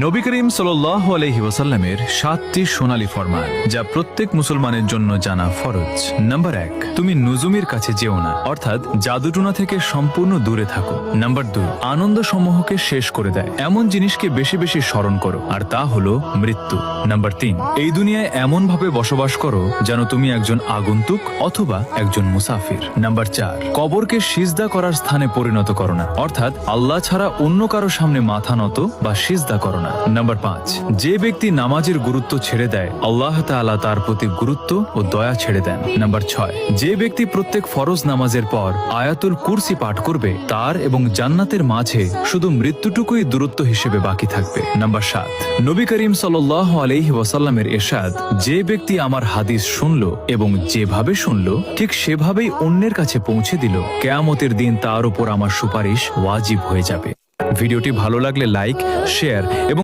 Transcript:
নবী করিম সাল্লাল্লাহু আলাইহি ওয়াসাল্লামের 7টি সোনালী ফরমান, যা প্রত্যেক মুসলমানের জন্য জানা ফরজ। নাম্বার 1, তুমি নুজুমের কাছে যেও না, অর্থাৎ জাদুটোনা থেকে সম্পূর্ণ দূরে থাকো। নাম্বার 2, আনন্দ সমূহকে শেষ করে দেয় এমন জিনিসকে বেশি বেশি স্মরণ করো, আর তা হলো মৃত্যু। নাম্বার 3, এই দুনিয়ায় এমন ভাবে বসবাস করো যেন তুমি একজন আগন্তুক অথবা একজন মুসাফির। নাম্বার 4, কবরকে সিজদা করার স্থানে পরিণত করো না, অর্থাৎ আল্লাহ ছাড়া অন্য কারো সামনে মাথা নত বা সিজদা করো না। নাম্বার 5, যে ব্যক্তি নামাজের গুরুত্ব ছেড়ে দেয় আল্লাহ তাআলা তার প্রতি গুরুত্ব ও দয়া ছেড়ে দেন। নাম্বার 6, যে ব্যক্তি প্রত্যেক ফরজ নামাজের পর আয়াতুল কুরসি পাঠ করবে তার এবং জান্নাতের মাঝে শুধু মৃত্যুটুকুই দূরত্ব হিসেবে বাকি থাকবে। নাম্বার 7, নবী করিম সাল্লাল্লাহু আলাইহি ওয়াসাল্লামের ইরশাদ, যে ব্যক্তি আমার হাদিস শুনলো এবং যেভাবে শুনলো ঠিক সেভাবেই অন্যের কাছে পৌঁছে দিল, কিয়ামতের দিন তার উপর আমার সুপারিশ ওয়াজিব হয়ে যাবে। ভিডিওটি ভালো লাগলে লাইক, শেয়ার এবং